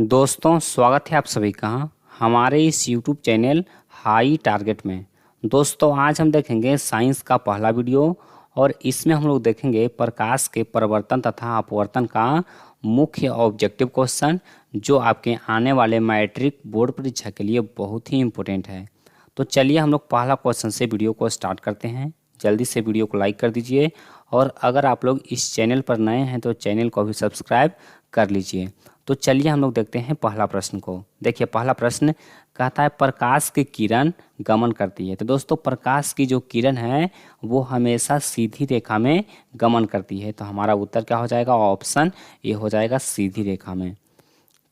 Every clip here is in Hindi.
दोस्तों स्वागत है आप सभी का हमारे इस YouTube चैनल हाई टारगेट में। दोस्तों आज हम देखेंगे साइंस का पहला वीडियो और इसमें हम लोग देखेंगे प्रकाश के परिवर्तन तथा अपवर्तन का मुख्य ऑब्जेक्टिव क्वेश्चन जो आपके आने वाले मैट्रिक बोर्ड परीक्षा के लिए बहुत ही इम्पोर्टेंट है। तो चलिए हम लोग पहला क्वेश्चन से वीडियो को स्टार्ट करते हैं। जल्दी से वीडियो को लाइक कर दीजिए और अगर आप लोग इस चैनल पर नए हैं तो चैनल को भी सब्सक्राइब कर लीजिए। तो चलिए हम लोग देखते हैं पहला प्रश्न को। देखिए पहला प्रश्न कहता है प्रकाश की किरण गमन करती है। तो दोस्तों प्रकाश की जो किरण है वो हमेशा सीधी रेखा में गमन करती है। तो हमारा उत्तर क्या हो जाएगा? ऑप्शन ए हो जाएगा, सीधी रेखा में।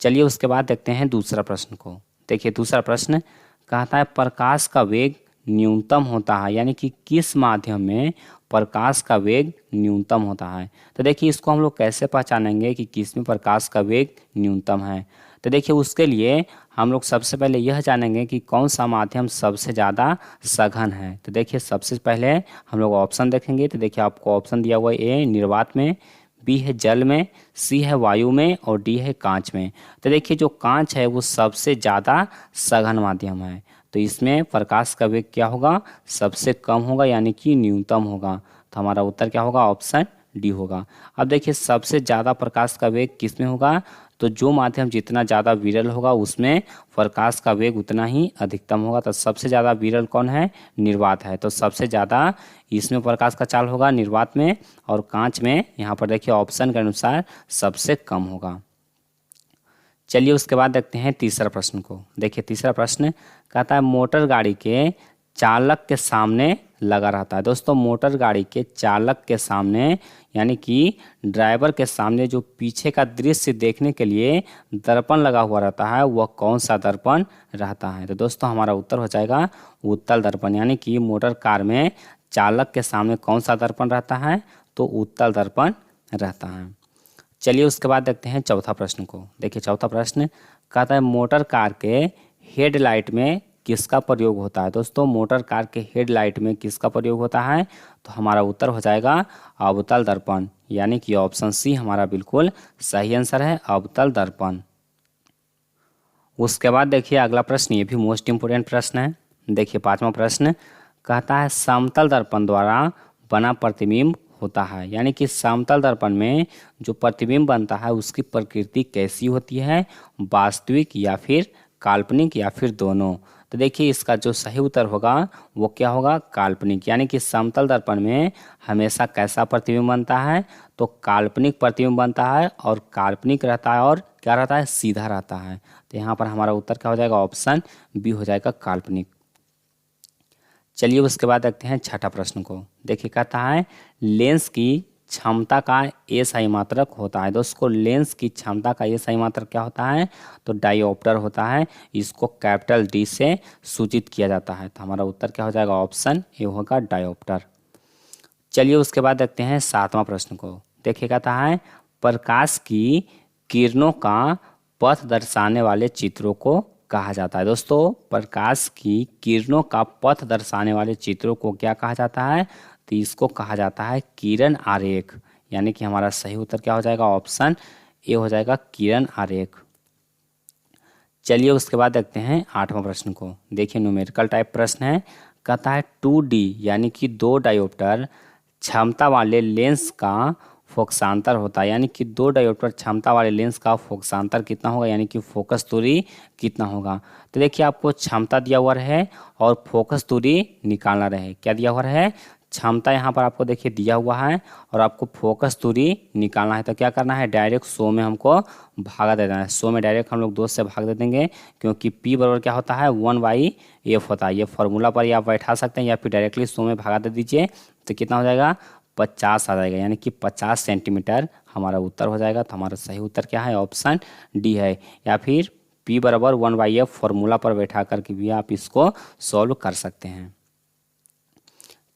चलिए उसके बाद देखते हैं दूसरा प्रश्न को। देखिए दूसरा प्रश्न कहता है प्रकाश का वेग न्यूनतम होता है, यानी कि किस माध्यम में प्रकाश का वेग न्यूनतम होता है। तो देखिए इसको हम लोग कैसे पहचानेंगे कि किस में प्रकाश का वेग न्यूनतम है। तो देखिए उसके लिए हम लोग सबसे पहले यह जानेंगे कि कौन सा माध्यम सबसे ज़्यादा सघन है। तो देखिए सबसे पहले हम लोग ऑप्शन देखेंगे। तो देखिए आपको ऑप्शन दिया हुआ है ए निर्वात में, बी है जल में, सी है वायु में और डी है कांच में। तो देखिए जो कांच है वो सबसे ज़्यादा सघन माध्यम है। तो इसमें प्रकाश का वेग क्या होगा? सबसे कम होगा, यानी कि न्यूनतम होगा। तो हमारा उत्तर क्या होगा? ऑप्शन डी होगा। अब देखिए सबसे ज़्यादा प्रकाश का वेग किस में होगा? तो जो माध्यम जितना ज़्यादा विरल होगा उसमें प्रकाश का वेग उतना ही अधिकतम होगा। तो सबसे ज़्यादा विरल कौन है? निर्वात है। तो सबसे ज़्यादा इसमें प्रकाश का चाल होगा निर्वात में, और कांच में यहाँ पर देखिए ऑप्शन के अनुसार सबसे कम होगा। चलिए उसके बाद देखते हैं तीसरा प्रश्न को। देखिए तीसरा प्रश्न कहता है मोटर गाड़ी के चालक के सामने लगा रहता है। दोस्तों मोटर गाड़ी के चालक के सामने यानी कि ड्राइवर के सामने जो पीछे का दृश्य देखने के लिए दर्पण लगा हुआ रहता है वह कौन सा दर्पण रहता है? तो दोस्तों हमारा उत्तर हो जाएगा उत्तल दर्पण। यानी कि मोटर कार में चालक के सामने कौन सा दर्पण रहता है? तो उत्तल दर्पण रहता है। चलिए उसके बाद देखते हैं चौथा प्रश्न को। देखिए चौथा प्रश्न कहता है मोटर कार के हेडलाइट में किसका प्रयोग होता है? दोस्तों मोटर कार के हेडलाइट में किसका प्रयोग होता है? तो हमारा उत्तर हो जाएगा अवतल दर्पण, यानी कि ऑप्शन सी हमारा बिल्कुल सही आंसर है, अवतल दर्पण। उसके बाद देखिए अगला प्रश्न, ये भी मोस्ट इंपोर्टेंट प्रश्न है। देखिए पांचवा प्रश्न कहता है समतल दर्पण द्वारा बना प्रतिबिंब होता है, यानी कि समतल दर्पण में जो प्रतिबिंब बनता है उसकी प्रकृति कैसी होती है? वास्तविक या फिर काल्पनिक या फिर दोनों? तो देखिए इसका जो सही उत्तर होगा वो क्या होगा? काल्पनिक। यानी कि समतल दर्पण में हमेशा कैसा प्रतिबिंब बनता है? तो काल्पनिक प्रतिबिंब बनता है, और काल्पनिक रहता है और क्या रहता है? सीधा रहता है। तो यहाँ पर हमारा उत्तर क्या हो जाएगा? ऑप्शन बी हो जाएगा, काल्पनिक। चलिए उसके बाद देखते हैं छठा प्रश्न को। देखिए कहता है लेंस की क्षमता का एसआई मात्रक होता है। दोस्तों लेंस की क्षमता का एसआई मात्रक क्या होता है? तो डायोप्टर होता है। इसको कैपिटल डी से सूचित किया जाता है। तो हमारा उत्तर क्या हो जाएगा? ऑप्शन ए होगा, डायोप्टर। चलिए उसके बाद देखते हैं सातवां प्रश्न को। देखिए कहता है प्रकाश की किरणों का पथ दर्शाने वाले चित्रों को कहा जाता है। दोस्तों प्रकाश की किरणों का पथ दर्शाने वाले चित्रों को क्या कहा जाता है? तो इसको कहा जाता है किरण आरेख, यानी कि हमारा सही उत्तर क्या हो जाएगा? ऑप्शन ए हो जाएगा, किरण आरेख। चलिए उसके बाद देखते हैं आठवां प्रश्न को। देखिए न्यूमेरिकल टाइप प्रश्न है। कहता है 2D यानी कि 2 डायोप्टर क्षमता वाले लेंस का फोकसांतर होता है, यानी कि 2 डायोप्टर क्षमता वाले लेंस का फोकसांतर कितना होगा, यानी कि फोकस दूरी कितना होगा? तो देखिए आपको क्षमता दिया हुआ है और फोकस दूरी निकालना रहे। क्या दिया हुआ है? क्षमता यहाँ पर आपको देखिए दिया हुआ है और आपको फोकस दूरी निकालना है। तो क्या करना है? डायरेक्ट 100 में हमको भागा दे देना है। 100 में डायरेक्ट हम लोग 2 से भाग दे देंगे, क्योंकि P बराबर क्या होता है? 1/f होता है। ये फॉर्मूला पर ही आप बैठा सकते हैं या फिर डायरेक्टली 100 में भागा दे दीजिए। तो कितना हो जाएगा? 50 आ जाएगा, यानी कि 50 सेंटीमीटर हमारा उत्तर हो जाएगा। तो हमारा सही उत्तर क्या है? ऑप्शन डी है। या फिर P बराबर 1/f फॉर्मूला पर बैठा करके भी आप इसको सॉल्व कर सकते हैं।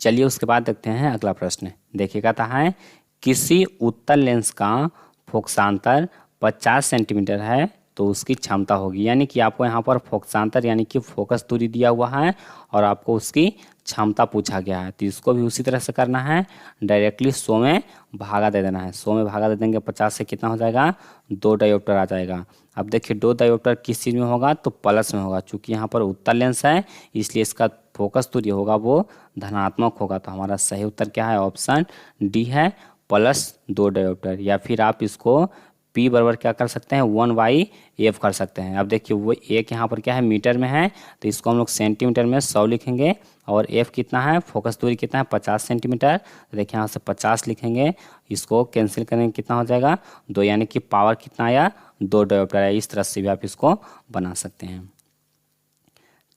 चलिए उसके बाद देखते हैं अगला प्रश्न। देखिए कहता है किसी उत्तल लेंस का फोकसांतर 50 सेंटीमीटर है तो उसकी क्षमता होगी। यानी कि आपको यहाँ पर फोकसांतर यानी कि फोकस दूरी दिया हुआ है और आपको उसकी क्षमता पूछा गया है, तो इसको भी उसी तरह से करना है। डायरेक्टली 100 में भागा दे देना है। 100 में भागा दे देंगे 50 से, कितना हो जाएगा, 2 डायोप्टर आ जाएगा। अब देखिए 2 डायोप्टर किस चीज़ में होगा, तो प्लस में होगा। चूँकि यहाँ पर उत्तल लेंस है इसलिए इसका फोकस दूरी होगा वो धनात्मक होगा। तो हमारा सही उत्तर क्या है, ऑप्शन डी है, +2 डायोप्टर। या फिर आप इसको P बराबर क्या कर सकते हैं, 1/f कर सकते हैं। अब देखिए वो एक यहाँ पर क्या है, मीटर में है, तो इसको हम लोग सेंटीमीटर में 100 लिखेंगे। और f कितना है, फोकस दूरी कितना है, 50 सेंटीमीटर। तो देखिए यहाँ से 50 लिखेंगे, इसको कैंसिल करेंगे, कितना हो जाएगा, 2, यानी कि पावर कितना आया, 2 डायोप्टर आया। इस तरह से भी आप इसको बना सकते हैं।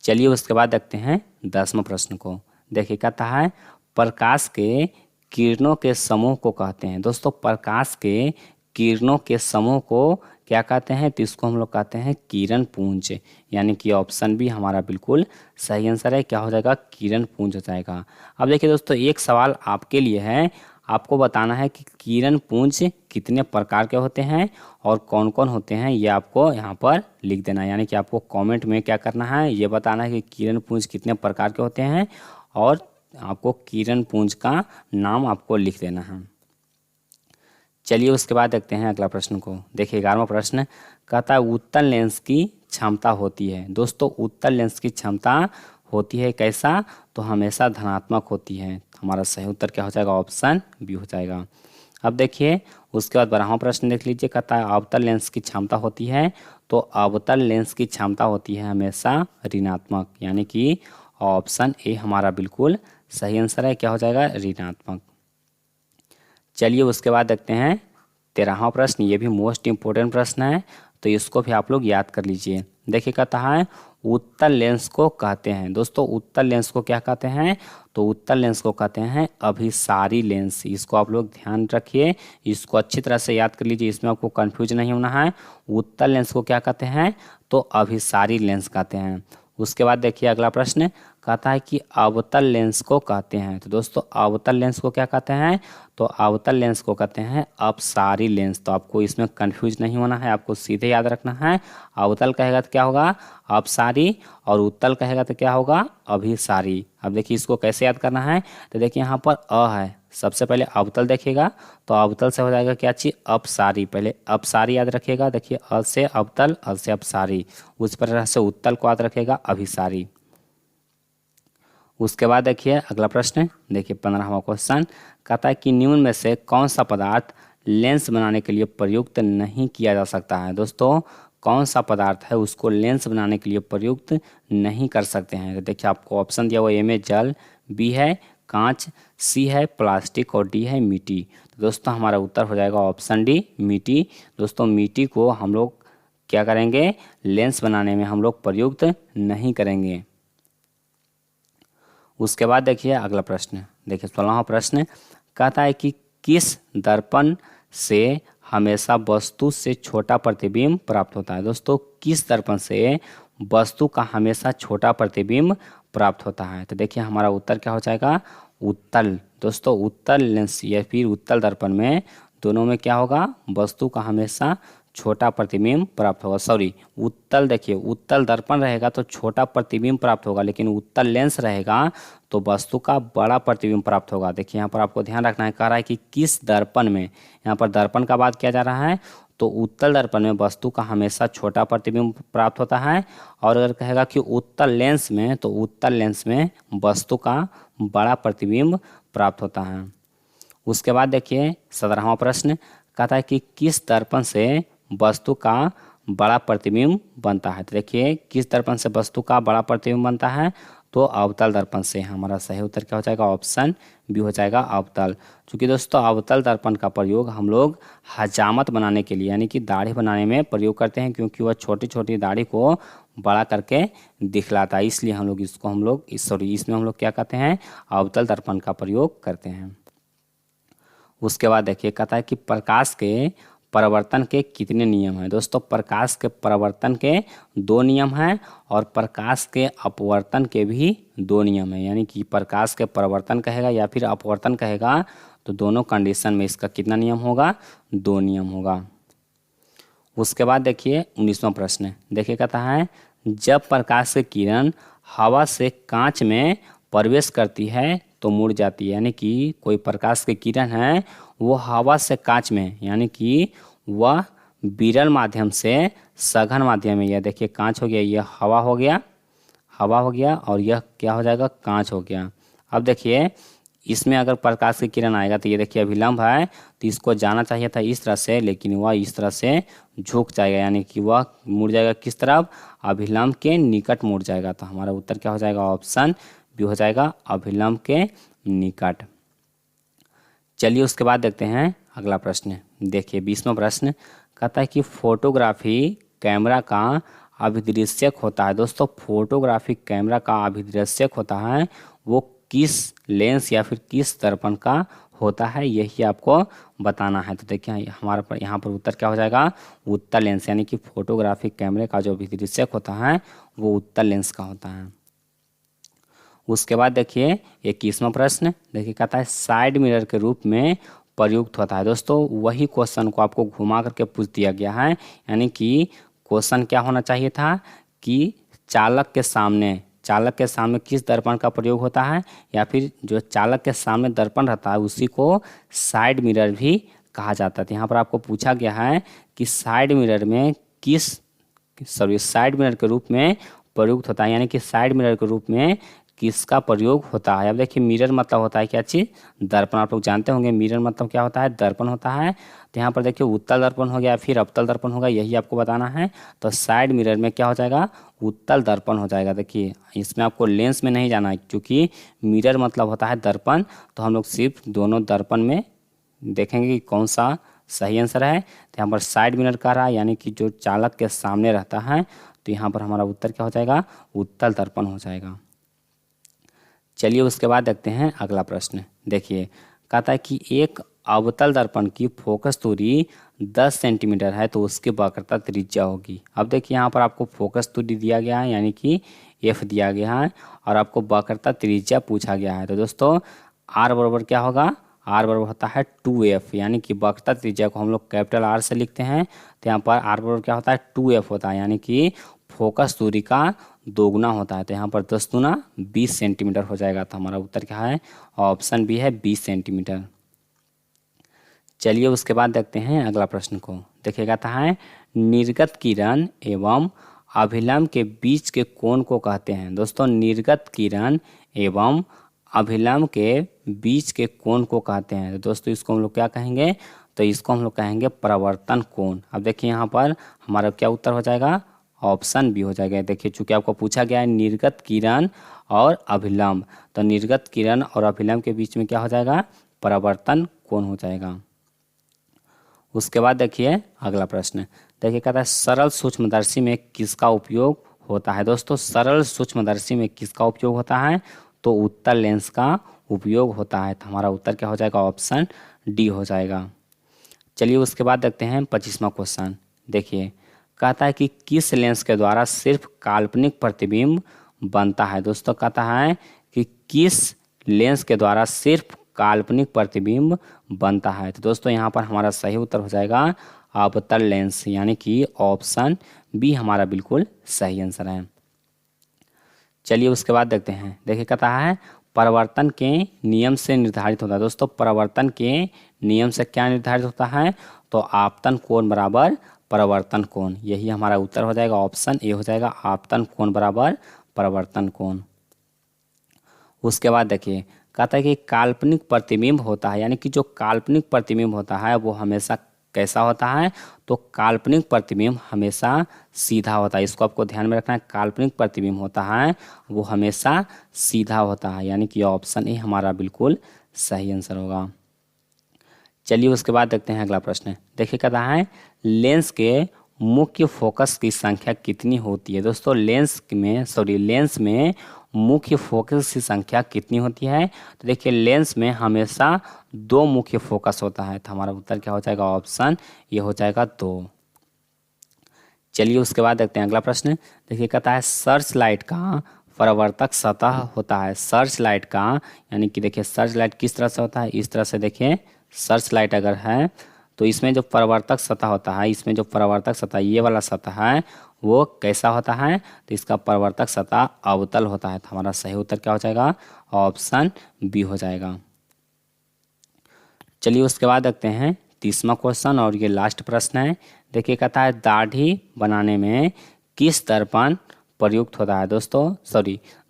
चलिए उसके बाद देखते हैं 10वां प्रश्न को। देखिए कहता है प्रकाश के किरणों के समूह को कहते हैं। दोस्तों प्रकाश के किरणों के समूह को क्या कहते हैं, तो इसको हम लोग कहते हैं किरण पुंज। यानी कि ऑप्शन बी हमारा बिल्कुल सही आंसर है। क्या हो जाएगा, किरण पुंज हो जाएगा। अब देखिए दोस्तों एक सवाल आपके लिए है, आपको बताना है कि किरण पुंज कितने प्रकार के होते हैं और कौन कौन होते हैं, ये आपको यहाँ पर लिख देना है। यानी कि आपको कमेंट में क्या करना है, ये बताना है कि किरण पुंज कितने प्रकार के होते हैं और आपको किरण पुंज का नाम आपको लिख देना है। चलिए उसके बाद देखते हैं अगला प्रश्न को। देखिए 11वां प्रश्न कहता है उत्तल लेंस की क्षमता होती है। दोस्तों उत्तल लेंस की क्षमता होती है कैसा, तो हमेशा धनात्मक होती है। हमारा सही उत्तर क्या हो जाएगा, ऑप्शन बी हो जाएगा। अब देखिए उसके बाद 12वां प्रश्न देख लीजिए, कहता है अवतल लेंस की क्षमता होती है, तो अवतल लेंस की क्षमता होती है हमेशा ऋणात्मक। यानी कि ऑप्शन ए हमारा बिल्कुल सही आंसर है। क्या हो जाएगा, ऋणात्मक। चलिए उसके बाद देखते हैं 13वां प्रश्न। ये भी मोस्ट इम्पोर्टेंट प्रश्न है, तो इसको भी आप लोग याद कर लीजिए। देखिए कहता है उत्तल लेंस को कहते हैं। दोस्तों उत्तल लेंस को क्या कहते हैं, तो उत्तल लेंस को कहते हैं अभिसारी लेंस। इसको आप लोग ध्यान रखिए, इसको अच्छी तरह से याद कर लीजिए, इसमें आपको कंफ्यूज नहीं होना है। उत्तल लेंस को क्या कहते हैं, तो अभिसारी लेंस कहते हैं। उसके बाद देखिए अगला प्रश्न कहता है कि अवतल लेंस को कहते हैं। तो दोस्तों अवतल लेंस को क्या कहते हैं, तो अवतल लेंस को कहते हैं अपसारी लेंस। तो आपको इसमें कंफ्यूज नहीं होना है, आपको सीधे याद रखना है। अवतल कहेगा तो क्या होगा, अपसारी, और उत्तल कहेगा तो क्या होगा, अभिसारी। अब देखिए इसको कैसे याद करना है, तो देखिए यहाँ पर अ है, सबसे पहले अवतल देखिएगा, तो अवतल से हो जाएगा क्या चीज, अपसारी। पहले अपसारी याद रखिएगा, देखिए अ से अवतल, अ से अपसारी। उस तरह से उत्तल को याद रखिएगा, अभिसारी। उसके बाद देखिए अगला प्रश्न, देखिए 15वां क्वेश्चन कहता है कि निम्न में से कौन सा पदार्थ लेंस बनाने के लिए प्रयुक्त नहीं किया जा सकता है। दोस्तों कौन सा पदार्थ है उसको लेंस बनाने के लिए प्रयुक्त नहीं कर सकते हैं। तो देखिए आपको ऑप्शन दिया हुआ, ए में जल, बी है कांच, सी है प्लास्टिक और डी है मिट्टी। तो दोस्तों हमारा उत्तर हो जाएगा ऑप्शन डी, मिट्टी। दोस्तों मिट्टी को हम लोग क्या करेंगे, लेंस बनाने में हम लोग प्रयुक्त नहीं करेंगे। उसके बाद देखिए अगला प्रश्न, देखिए 16वां प्रश्न कहता है कि किस दर्पण से हमेशा वस्तु से छोटा प्रतिबिंब प्राप्त होता है। दोस्तों किस दर्पण से वस्तु का हमेशा छोटा प्रतिबिंब प्राप्त होता है, तो देखिए हमारा उत्तर क्या हो जाएगा, उत्तल। दोस्तों उत्तल लेंस या फिर उत्तल दर्पण में दोनों में क्या होगा, वस्तु का हमेशा छोटा प्रतिबिंब प्राप्त होगा। सॉरी उत्तल, देखिए उत्तल दर्पण रहेगा तो छोटा प्रतिबिंब प्राप्त होगा, लेकिन उत्तल लेंस रहेगा तो वस्तु का बड़ा प्रतिबिंब प्राप्त होगा। देखिए यहाँ पर आपको ध्यान रखना है, कह रहा है कि किस दर्पण में, यहाँ पर दर्पण का बात किया जा रहा है, तो उत्तल दर्पण में वस्तु का हमेशा छोटा प्रतिबिंब प्राप्त होता है। और अगर कहेगा कि उत्तल लेंस में, तो उत्तल लेंस में वस्तु का बड़ा प्रतिबिंब प्राप्त होता है। उसके बाद देखिए 17वां प्रश्न कहता है कि किस दर्पण से वस्तु का बड़ा प्रतिबिंब बनता है। तो देखिए किस दर्पण से वस्तु का बड़ा प्रतिबिंब बनता है, तो अवतल दर्पण से। हमारा सही उत्तर क्या हो जाएगा, ऑप्शन बी हो जाएगा, अवतल। क्योंकि दोस्तों अवतल दर्पण का प्रयोग हम लोग हजामत बनाने के लिए यानी कि दाढ़ी बनाने में प्रयोग करते हैं, क्योंकि वह छोटी छोटी दाढ़ी को बड़ा करके दिखलाता है, इसलिए इसमें हम लोग क्या कहते हैं, अवतल दर्पण का प्रयोग करते हैं। उसके बाद देखिए कहता है कि प्रकाश के परावर्तन के कितने नियम हैं। दोस्तों प्रकाश के परावर्तन के 2 नियम हैं और प्रकाश के अपवर्तन के भी 2 नियम हैं। यानी कि प्रकाश के परावर्तन कहेगा या फिर अपवर्तन कहेगा, तो दोनों कंडीशन में इसका कितना नियम होगा, 2 नियम होगा। उसके बाद देखिए 19वां प्रश्न, देखिए कहता है जब प्रकाश की किरण हवा से कांच में प्रवेश करती है तो मुड़ जाती है। यानी कि कोई प्रकाश की किरण है वो हवा से कांच में, यानी कि वह विरल माध्यम से सघन माध्यम में, यह देखिए कांच हो गया, यह हवा हो गया, हवा हो गया, और यह क्या हो जाएगा, कांच हो गया। अब देखिए इसमें अगर प्रकाश की किरण आएगा तो ये देखिए अभिलंब है, तो इसको जाना चाहिए था इस तरह से, लेकिन वह इस तरह से झुक जाएगा, यानी कि वह मुड़ जाएगा किस तरफ, अभिलंब के निकट मुड़ जाएगा। तो हमारा उत्तर क्या हो जाएगा, ऑप्शन बी हो जाएगा, अभिलंब के निकट। चलिए उसके बाद देखते हैं अगला प्रश्न। देखिए 20वां प्रश्न कहता है कि फोटोग्राफी कैमरा का अभिदृश्यक होता है। दोस्तों फोटोग्राफी कैमरा का अभिदृश्यक होता है वो किस लेंस या फिर किस दर्पण का होता है, यही आपको बताना है। तो देखिए हमारे पर यहाँ पर उत्तर क्या हो जाएगा, उत्तल लेंस, यानी कि फोटोग्राफी कैमरे का जो अभिदृश्यक होता है वो उत्तल लेंस का होता है। उसके बाद देखिए 21वां प्रश्न, देखिए कहता है साइड मिरर के रूप में प्रयुक्त होता है। दोस्तों वही क्वेश्चन को आपको घुमा करके पूछ दिया गया है, यानी कि क्वेश्चन क्या होना चाहिए था कि चालक के सामने किस दर्पण का प्रयोग होता है, या फिर जो चालक के सामने दर्पण रहता है उसी को साइड मिरर भी कहा जाता है। तो यहाँ पर आपको पूछा गया है कि साइड मिरर के रूप में प्रयुक्त होता है, यानी कि साइड मिरर के रूप में किसका प्रयोग होता है। अब देखिए मिरर मतलब होता है क्या चीज़, दर्पण। आप लोग जानते होंगे मिरर मतलब क्या होता है, दर्पण होता है। तो यहाँ पर देखिए उत्तल दर्पण हो गया फिर अवतल दर्पण होगा, यही आपको बताना है। तो साइड मिरर में क्या हो जाएगा, उत्तल दर्पण हो जाएगा। देखिए इसमें आपको लेंस में नहीं जाना है, क्योंकि मिरर मतलब होता है दर्पण। तो हम लोग सिर्फ दोनों दर्पण में देखेंगे कि कौन सा सही आंसर है। तो यहाँ पर साइड मिरर का रहा, यानी कि जो चालक के सामने रहता है। तो यहाँ पर हमारा उत्तर क्या हो जाएगा, उत्तल दर्पण हो जाएगा। चलिए उसके बाद देखते हैं अगला प्रश्न। देखिए कहता है कि एक अवतल दर्पण की फोकस दूरी 10 सेंटीमीटर है तो उसकी वक्रता त्रिज्या होगी। अब देखिए यहाँ पर आपको फोकस दूरी दिया गया है, यानी कि एफ दिया गया है, और आपको वक्रता त्रिज्या पूछा गया है। तो दोस्तों आर बराबर क्या होगा, आर बराबर होता है 2f, यानी कि वक्रता त्रिज्या को हम लोग कैपिटल आर से लिखते हैं। तो यहाँ पर आर बराबर क्या होता है, 2f होता है, यानी कि फोकस दूरी का दोगुना होता है। तो यहाँ पर 10 दूना 20 सेंटीमीटर हो जाएगा। तो हमारा उत्तर क्या है, ऑप्शन बी है 20 सेंटीमीटर। चलिए उसके बाद देखते हैं अगला प्रश्न को। देखिए कहता है निर्गत किरण एवं अभिलंब के बीच के कोण को कहते हैं। दोस्तों निर्गत किरण एवं अभिलंब के बीच के कोण को कहते हैं। तो दोस्तों इसको हम लोग क्या कहेंगे, तो इसको हम लोग कहेंगे परावर्तन कोण। अब देखिए यहाँ पर हमारा क्या उत्तर हो जाएगा, ऑप्शन बी हो जाएगा। देखिए चूंकि आपको पूछा गया है निर्गत किरण और अभिलंब, तो निर्गत किरण और अभिलंब के बीच में क्या हो जाएगा, परावर्तन कोण हो जाएगा। उसके बाद देखिए अगला प्रश्न। देखिए कहता है सरल सूक्ष्मदर्शी में किसका उपयोग होता है। दोस्तों सरल सूक्ष्मदर्शी में किसका उपयोग होता है, तो उत्तल लेंस का उपयोग होता है। तो हमारा उत्तर क्या हो जाएगा, ऑप्शन डी हो जाएगा। चलिए उसके बाद देखते हैं 25वां क्वेश्चन। देखिए कहता है कि किस लेंस के द्वारा सिर्फ काल्पनिक प्रतिबिंब बनता है। दोस्तों कहता है कि किस लेंस के द्वारा सिर्फ काल्पनिक प्रतिबिंब बनता है। तो दोस्तों यहाँ पर हमारा सही उत्तर हो जाएगा अवतल लेंस, यानी कि ऑप्शन बी हमारा बिल्कुल सही आंसर है। चलिए उसके बाद देखते हैं। देखिए कहता है परावर्तन के नियम से निर्धारित होता है। दोस्तों परावर्तन के नियम से क्या निर्धारित होता है, तो आपतन कोण बराबर परावर्तन कोण, यही हमारा उत्तर हो जाएगा, ऑप्शन ए हो जाएगा, आपतन कोण बराबर परावर्तन कोण। उसके बाद देखिए कहता है कि काल्पनिक प्रतिबिंब होता है, यानी कि जो काल्पनिक प्रतिबिंब होता है वो हमेशा कैसा होता है, तो काल्पनिक प्रतिबिंब हमेशा सीधा होता है। इसको आपको ध्यान में रखना है, काल्पनिक प्रतिबिंब होता है वो हमेशा सीधा होता है, यानी कि ऑप्शन ए हमारा बिल्कुल सही आंसर होगा। चलिए उसके बाद देखते हैं अगला प्रश्न। देखिए कहता है लेंस के मुख्य फोकस की संख्या कितनी होती है। दोस्तों लेंस में मुख्य फोकस की संख्या कितनी होती है, तो देखिए लेंस में हमेशा 2 मुख्य फोकस होता है। तो हमारा उत्तर क्या हो जाएगा, ऑप्शन ये हो जाएगा 2। चलिए उसके बाद देखते हैं अगला प्रश्न। देखिए कहता है सर्च लाइट का परावर्तक सतह होता है। सर्च लाइट का, यानी कि देखिए सर्च लाइट किस तरह से होता है, इस तरह से देखिए सर्च लाइट अगर है तो इसमें जो परावर्तक सतह होता है, इसमें जो परावर्तक सतह ये वाला सतह है वो कैसा होता है, तो इसका परावर्तक सतह अवतल होता है। तो हमारा सही उत्तर क्या हो जाएगा, ऑप्शन बी हो जाएगा। चलिए उसके बाद देखते हैं 30वां क्वेश्चन और ये लास्ट प्रश्न है। देखिए कहता है दाढ़ी बनाने में किस दर्पण प्रयुक्त होता है दोस्तों,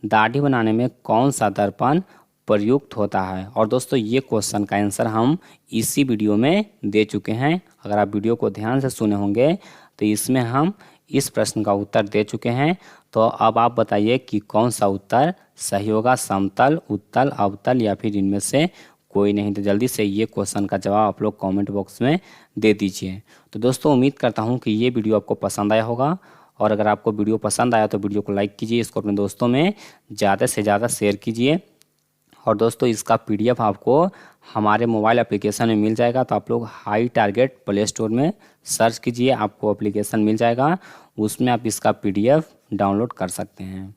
दाढ़ी बनाने में कौन सा दर्पण प्रयुक्त होता है। और दोस्तों ये क्वेश्चन का आंसर हम इसी वीडियो में दे चुके हैं। अगर आप वीडियो को ध्यान से सुने होंगे तो इसमें हम इस प्रश्न का उत्तर दे चुके हैं। तो अब आप बताइए कि कौन सा उत्तर सही होगा, समतल, उत्तल, अवतल या फिर इनमें से कोई नहीं। तो जल्दी से ये क्वेश्चन का जवाब आप लोग कमेंट बॉक्स में दे दीजिए। तो दोस्तों उम्मीद करता हूँ कि ये वीडियो आपको पसंद आया होगा, और अगर आपको वीडियो पसंद आया तो वीडियो को लाइक कीजिए, इसको अपने दोस्तों में ज़्यादा से ज़्यादा शेयर कीजिए। और दोस्तों इसका PDF आपको हमारे मोबाइल एप्लीकेशन में मिल जाएगा। तो आप लोग हाई टारगेट प्ले स्टोर में सर्च कीजिए, आपको एप्लीकेशन मिल जाएगा, उसमें आप इसका PDF डाउनलोड कर सकते हैं।